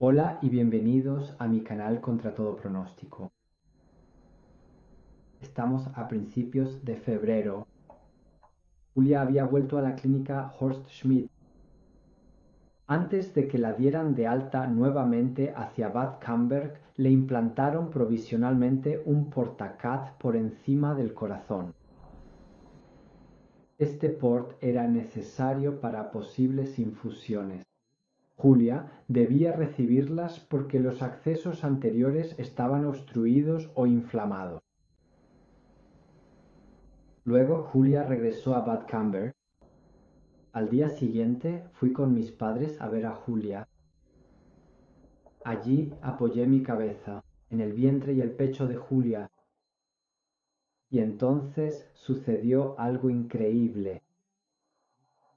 Hola y bienvenidos a mi canal Contra todo pronóstico. Estamos a principios de febrero. Julia había vuelto a la clínica Horst Schmidt. Antes de que la dieran de alta nuevamente hacia Bad Camberg, le implantaron provisionalmente un portacath por encima del corazón. Este port era necesario para posibles infusiones. Julia debía recibirlas porque los accesos anteriores estaban obstruidos o inflamados. Luego Julia regresó a Bad Camberg. Al día siguiente fui con mis padres a ver a Julia. Allí apoyé mi cabeza en el vientre y el pecho de Julia. Y entonces sucedió algo increíble.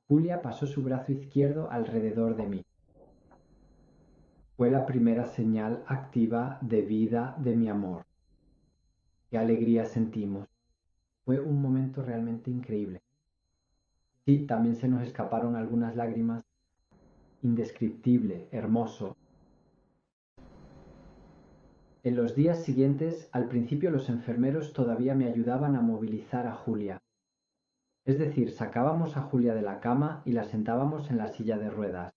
Julia pasó su brazo izquierdo alrededor de mí. Fue la primera señal activa de vida de mi amor. Qué alegría sentimos. Fue un momento realmente increíble. Sí, también se nos escaparon algunas lágrimas. Indescriptible, hermoso. En los días siguientes, al principio los enfermeros todavía me ayudaban a movilizar a Julia. Es decir, sacábamos a Julia de la cama y la sentábamos en la silla de ruedas.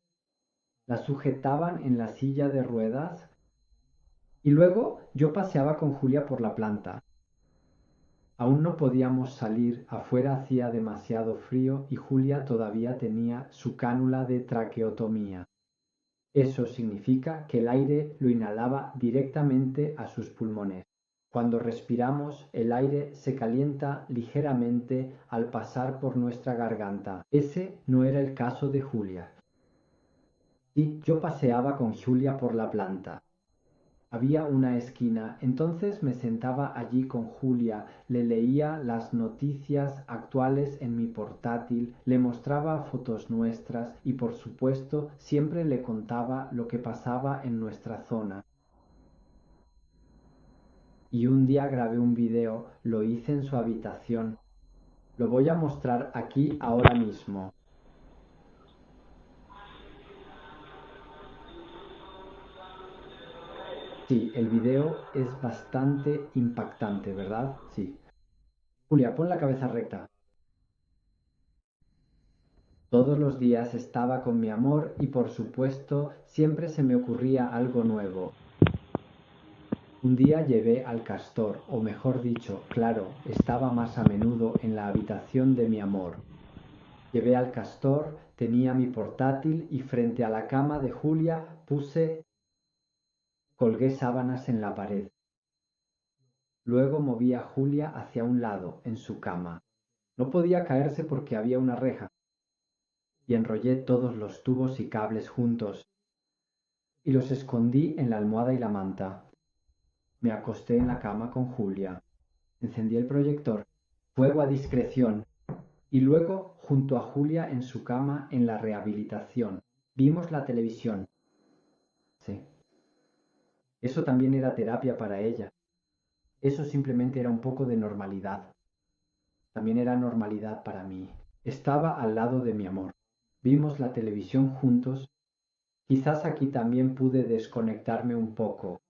La sujetaban en la silla de ruedas y luego yo paseaba con Julia por la planta. Aún no podíamos salir, afuera hacía demasiado frío y Julia todavía tenía su cánula de traqueotomía. Eso significa que el aire lo inhalaba directamente a sus pulmones. Cuando respiramos, el aire se calienta ligeramente al pasar por nuestra garganta. Ese no era el caso de Julia. Y yo paseaba con Julia por la planta. Había una esquina, entonces me sentaba allí con Julia, le leía las noticias actuales en mi portátil, le mostraba fotos nuestras y por supuesto siempre le contaba lo que pasaba en nuestra zona. Y un día grabé un video, lo hice en su habitación. Lo voy a mostrar aquí ahora mismo. Sí, el video es bastante impactante, ¿verdad? Sí. Julia, pon la cabeza recta. Todos los días estaba con mi amor y por supuesto siempre se me ocurría algo nuevo. Un día llevé al castor, o mejor dicho, claro, estaba más a menudo en la habitación de mi amor. Llevé al castor, tenía mi portátil y frente a la cama de Julia colgué sábanas en la pared. Luego moví a Julia hacia un lado, en su cama. No podía caerse porque había una reja. Y enrollé todos los tubos y cables juntos y los escondí en la almohada y la manta. Me acosté en la cama con Julia. Encendí el proyector, fuego a discreción, y luego junto a Julia en su cama en la rehabilitación. Vimos la televisión. Sí. Eso también era terapia para ella. Eso simplemente era un poco de normalidad. También era normalidad para mí. Estaba al lado de mi amor. Vimos la televisión juntos. Quizás aquí también pude desconectarme un poco.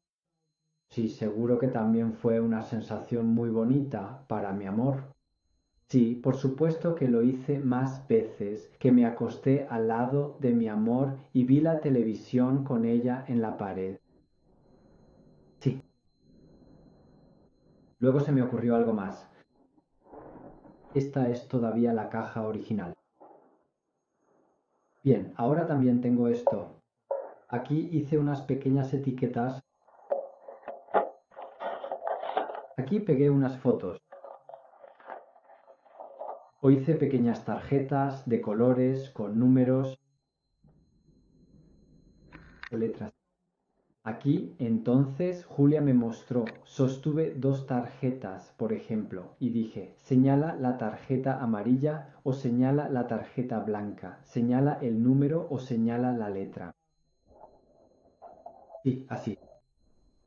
Sí, seguro que también fue una sensación muy bonita para mi amor. Sí, por supuesto que lo hice más veces, que me acosté al lado de mi amor y vi la televisión con ella en la pared. Sí, luego se me ocurrió algo más. Esta es todavía la caja original. Bien, ahora también tengo esto. Aquí hice unas pequeñas etiquetas. Aquí pegué unas fotos. O hice pequeñas tarjetas de colores con números o letras. Aquí entonces Julia me mostró, sostuve dos tarjetas, por ejemplo, y dije, señala la tarjeta amarilla o señala la tarjeta blanca, señala el número o señala la letra. Sí, así.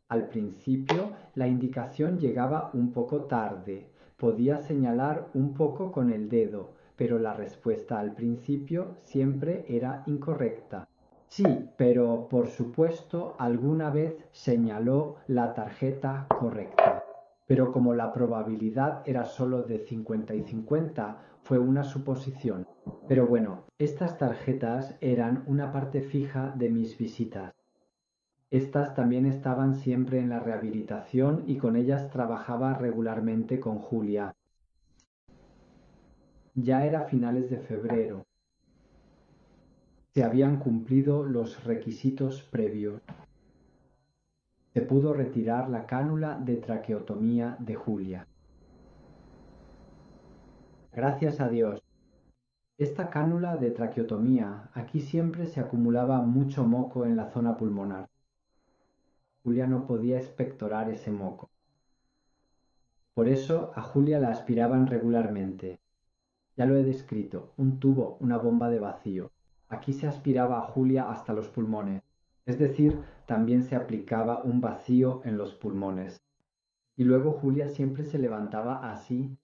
Al principio la indicación llegaba un poco tarde, podía señalar un poco con el dedo, pero la respuesta al principio siempre era incorrecta. Sí, pero por supuesto alguna vez señaló la tarjeta correcta. Pero como la probabilidad era solo de 50 y 50, fue una suposición. Pero bueno, estas tarjetas eran una parte fija de mis visitas. Estas también estaban siempre en la rehabilitación y con ellas trabajaba regularmente con Julia. Ya era finales de febrero. Se habían cumplido los requisitos previos. Se pudo retirar la cánula de traqueotomía de Julia. Gracias a Dios. Esta cánula de traqueotomía, aquí siempre se acumulaba mucho moco en la zona pulmonar. Julia no podía expectorar ese moco. Por eso a Julia la aspiraban regularmente. Ya lo he descrito, un tubo, una bomba de vacío. Aquí se aspiraba a Julia hasta los pulmones, es decir, también se aplicaba un vacío en los pulmones. Y luego Julia siempre se levantaba así.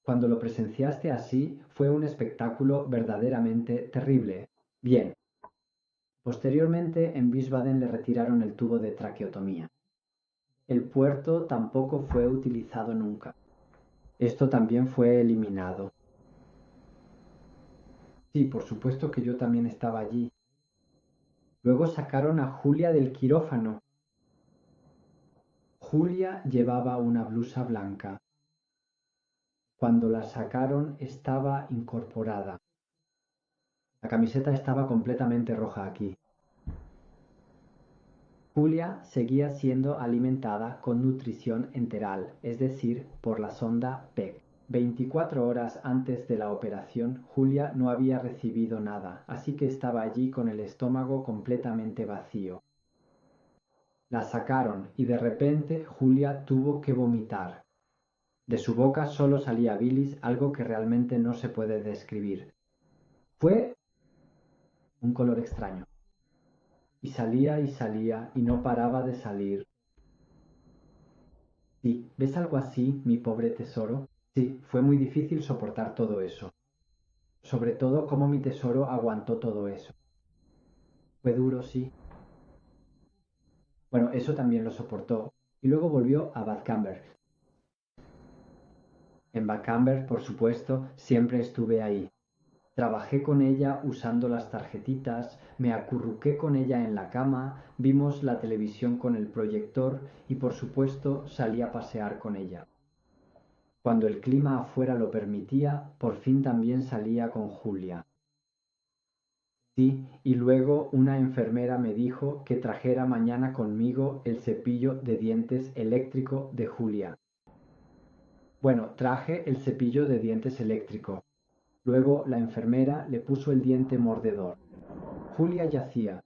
Cuando lo presenciaste así, fue un espectáculo verdaderamente terrible. Bien. Posteriormente en Wiesbaden le retiraron el tubo de traqueotomía. El puerto tampoco fue utilizado nunca. Esto también fue eliminado. Sí, por supuesto que yo también estaba allí. Luego sacaron a Julia del quirófano. Julia llevaba una blusa blanca. Cuando la sacaron estaba incorporada. La camiseta estaba completamente roja aquí. Julia seguía siendo alimentada con nutrición enteral, es decir, por la sonda PEG. 24 horas antes de la operación, Julia no había recibido nada, así que estaba allí con el estómago completamente vacío. La sacaron y de repente Julia tuvo que vomitar. De su boca solo salía bilis, algo que realmente no se puede describir. Fue un color extraño. Y salía y no paraba de salir. Sí, ¿ves algo así, mi pobre tesoro? Sí, fue muy difícil soportar todo eso. Sobre todo cómo mi tesoro aguantó todo eso. Fue duro, sí. Bueno, eso también lo soportó. Y luego volvió a Bad Camber. En Bad Camber, por supuesto, siempre estuve ahí. Trabajé con ella usando las tarjetitas, me acurruqué con ella en la cama, vimos la televisión con el proyector y por supuesto salí a pasear con ella. Cuando el clima afuera lo permitía, por fin también salía con Julia. Sí, y luego una enfermera me dijo que trajera mañana conmigo el cepillo de dientes eléctrico de Julia. Bueno, traje el cepillo de dientes eléctrico. Luego la enfermera le puso el diente mordedor. Julia yacía.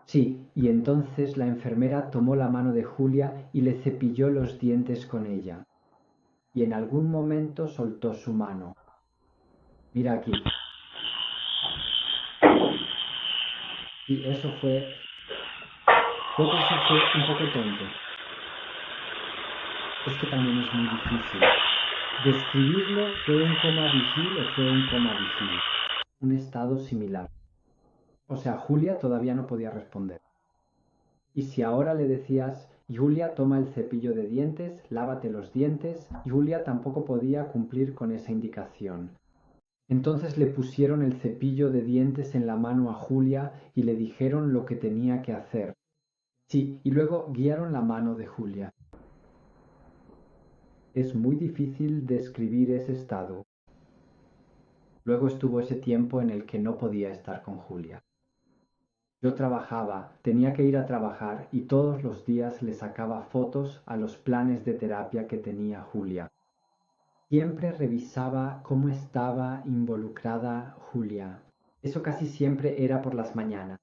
Sí, y entonces la enfermera tomó la mano de Julia y le cepilló los dientes con ella. Y en algún momento soltó su mano. Mira aquí. Y creo que eso fue un poco tonto. Es que también es muy difícil. Describirlo, ¿fue un coma vigil o fue un coma vigil? Un estado similar. O sea, Julia todavía no podía responder. Y si ahora le decías, Julia, toma el cepillo de dientes, lávate los dientes, Julia tampoco podía cumplir con esa indicación. Entonces le pusieron el cepillo de dientes en la mano a Julia y le dijeron lo que tenía que hacer. Sí, y luego guiaron la mano de Julia. Es muy difícil describir ese estado. Luego estuvo ese tiempo en el que no podía estar con Julia. Yo trabajaba, tenía que ir a trabajar y todos los días le sacaba fotos a los planes de terapia que tenía Julia. Siempre revisaba cómo estaba involucrada Julia. Eso casi siempre era por las mañanas.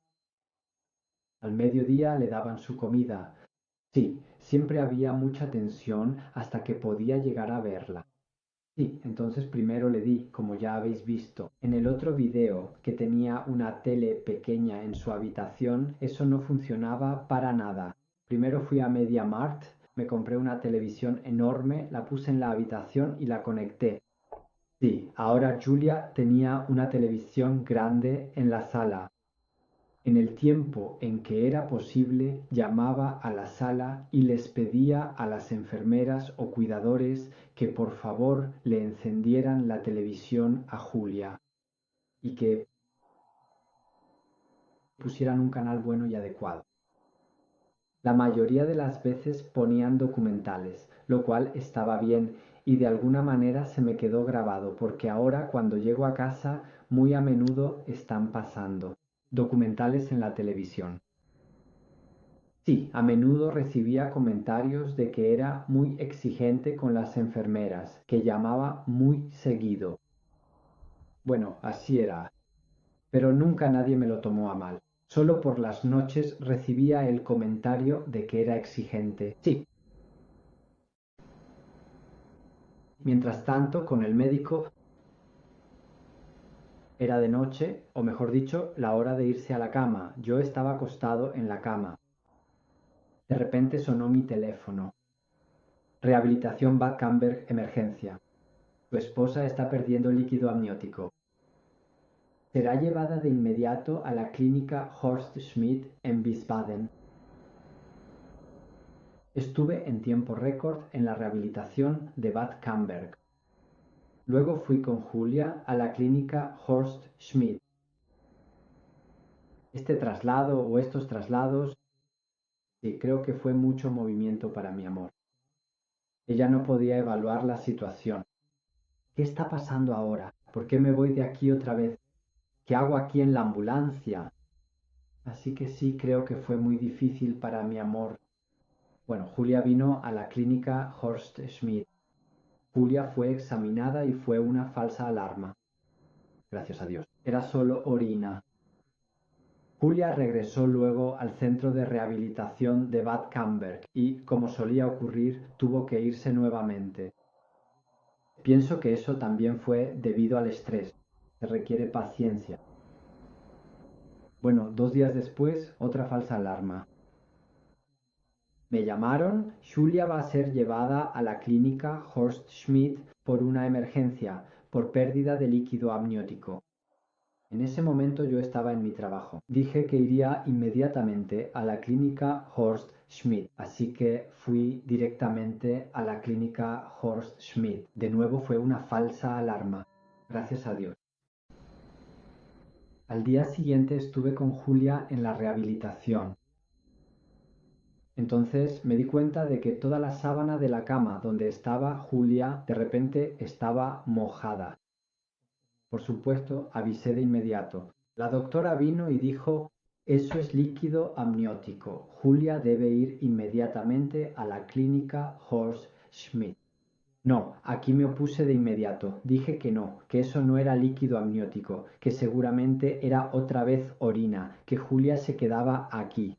Al mediodía le daban su comida. Sí, siempre había mucha tensión hasta que podía llegar a verla. Sí, entonces primero le di, como ya habéis visto. En el otro video, que tenía una tele pequeña en su habitación, eso no funcionaba para nada. Primero fui a MediaMarkt, me compré una televisión enorme, la puse en la habitación y la conecté. Sí, ahora Julia tenía una televisión grande en la sala. En el tiempo en que era posible, llamaba a la sala y les pedía a las enfermeras o cuidadores que por favor le encendieran la televisión a Julia y que pusieran un canal bueno y adecuado. La mayoría de las veces ponían documentales, lo cual estaba bien y de alguna manera se me quedó grabado porque ahora cuando llego a casa muy a menudo están pasando documentales en la televisión. Sí, a menudo recibía comentarios de que era muy exigente con las enfermeras, que llamaba muy seguido. Bueno, así era, pero nunca nadie me lo tomó a mal. Solo por las noches recibía el comentario de que era exigente. Sí. Mientras tanto, con el médico era de noche, o mejor dicho, la hora de irse a la cama. Yo estaba acostado en la cama. De repente sonó mi teléfono. Rehabilitación Bad Camberg, emergencia. Tu esposa está perdiendo líquido amniótico. Será llevada de inmediato a la clínica Horst Schmidt en Wiesbaden. Estuve en tiempo récord en la rehabilitación de Bad Camberg. Luego fui con Julia a la clínica Horst Schmidt. Este traslado o estos traslados, sí, creo que fue mucho movimiento para mi amor. Ella no podía evaluar la situación. ¿Qué está pasando ahora? ¿Por qué me voy de aquí otra vez? ¿Qué hago aquí en la ambulancia? Así que sí, creo que fue muy difícil para mi amor. Bueno, Julia vino a la clínica Horst Schmidt. Julia fue examinada y fue una falsa alarma. Gracias a Dios. Era solo orina. Julia regresó luego al centro de rehabilitación de Bad Camberg y, como solía ocurrir, tuvo que irse nuevamente. Pienso que eso también fue debido al estrés. Se requiere paciencia. Bueno, 2 días después, otra falsa alarma. Me llamaron, Julia va a ser llevada a la clínica Horst Schmidt por una emergencia, por pérdida de líquido amniótico. En ese momento yo estaba en mi trabajo. Dije que iría inmediatamente a la clínica Horst Schmidt, así que fui directamente a la clínica Horst Schmidt. De nuevo fue una falsa alarma. Gracias a Dios. Al día siguiente estuve con Julia en la rehabilitación. Entonces me di cuenta de que toda la sábana de la cama donde estaba Julia de repente estaba mojada. Por supuesto, avisé de inmediato. La doctora vino y dijo, eso es líquido amniótico. Julia debe ir inmediatamente a la clínica Horst Schmidt. No, aquí me opuse de inmediato. Dije que no, que eso no era líquido amniótico, que seguramente era otra vez orina, que Julia se quedaba aquí.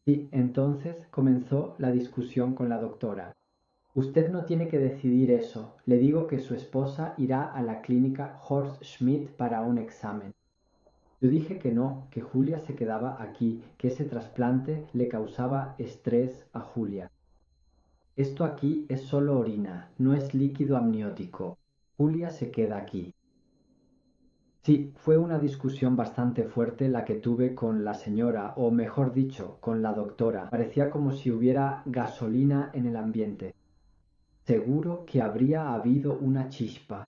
Y entonces comenzó la discusión con la doctora. Usted no tiene que decidir eso. Le digo que su esposa irá a la clínica Horst Schmidt para un examen. Yo dije que no, que Julia se quedaba aquí, que ese trasplante le causaba estrés a Julia. Esto aquí es solo orina, no es líquido amniótico. Julia se queda aquí. Sí, fue una discusión bastante fuerte la que tuve con la señora, o mejor dicho, con la doctora. Parecía como si hubiera gasolina en el ambiente. Seguro que habría habido una chispa.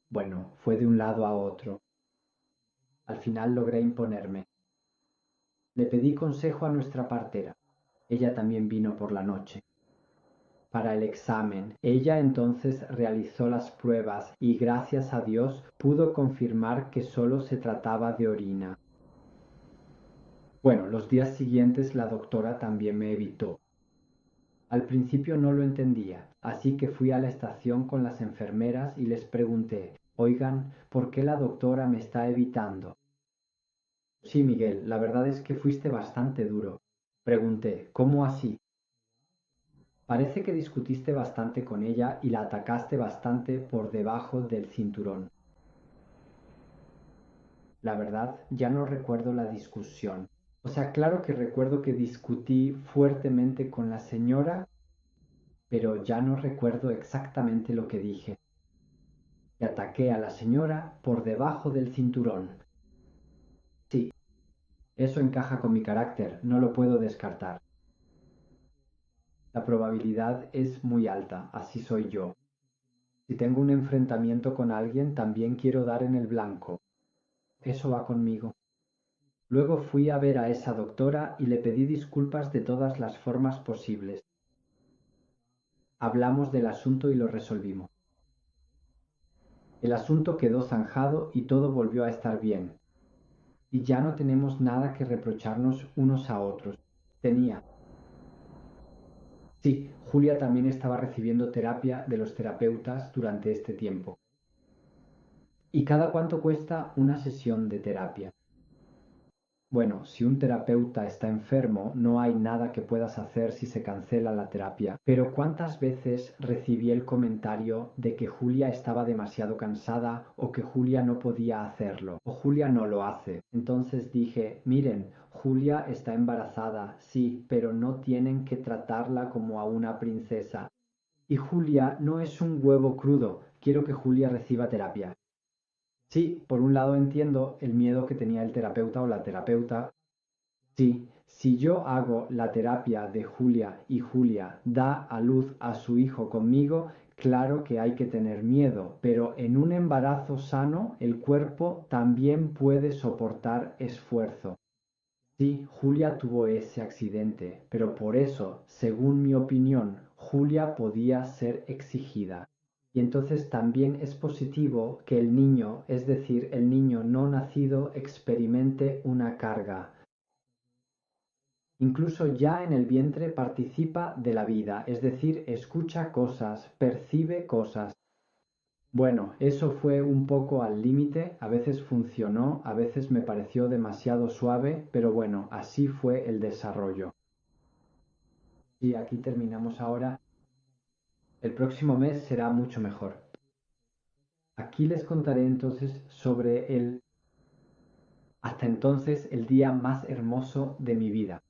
Bueno, fue de un lado a otro. Al final logré imponerme. Le pedí consejo a nuestra partera. Ella también vino por la noche. Para el examen. Ella entonces realizó las pruebas y gracias a Dios pudo confirmar que solo se trataba de orina. Bueno, los días siguientes la doctora también me evitó. Al principio no lo entendía, así que fui a la estación con las enfermeras y les pregunté, oigan, ¿por qué la doctora me está evitando? Sí, Miguel, la verdad es que fuiste bastante duro. Pregunté, ¿cómo así? Parece que discutiste bastante con ella y la atacaste bastante por debajo del cinturón. La verdad, ya no recuerdo la discusión. O sea, claro que recuerdo que discutí fuertemente con la señora, pero ya no recuerdo exactamente lo que dije. Y ataqué a la señora por debajo del cinturón. Sí, Eso encaja con mi carácter, no lo puedo descartar. La probabilidad es muy alta, así soy yo. Si tengo un enfrentamiento con alguien, también quiero dar en el blanco. Eso va conmigo. Luego fui a ver a esa doctora y le pedí disculpas de todas las formas posibles. Hablamos del asunto y lo resolvimos. El asunto quedó zanjado y todo volvió a estar bien. Y ya no tenemos nada que reprocharnos unos a otros. Tenía. Sí, Julia también estaba recibiendo terapia de los terapeutas durante este tiempo. ¿Y cada cuánto cuesta una sesión de terapia? Bueno, si un terapeuta está enfermo, no hay nada que puedas hacer si se cancela la terapia. Pero ¿cuántas veces recibí el comentario de que Julia estaba demasiado cansada o que Julia no podía hacerlo o Julia no lo hace? Entonces dije, miren, Julia está embarazada, sí, pero no tienen que tratarla como a una princesa. Y Julia no es un huevo crudo. Quiero que Julia reciba terapia. Sí, por un lado entiendo el miedo que tenía el terapeuta o la terapeuta. Sí, si yo hago la terapia de Julia y Julia da a luz a su hijo conmigo, claro que hay que tener miedo, pero en un embarazo sano el cuerpo también puede soportar esfuerzo. Sí, Julia tuvo ese accidente, pero por eso, según mi opinión, Julia podía ser exigida. Y entonces también es positivo que el niño, es decir, el niño no nacido, experimente una carga. Incluso ya en el vientre participa de la vida, es decir, escucha cosas, percibe cosas. Bueno, eso fue un poco al límite, a veces funcionó, a veces me pareció demasiado suave, pero bueno, así fue el desarrollo. Y aquí terminamos ahora. El próximo mes será mucho mejor. Aquí les contaré entonces sobre hasta entonces, el día más hermoso de mi vida.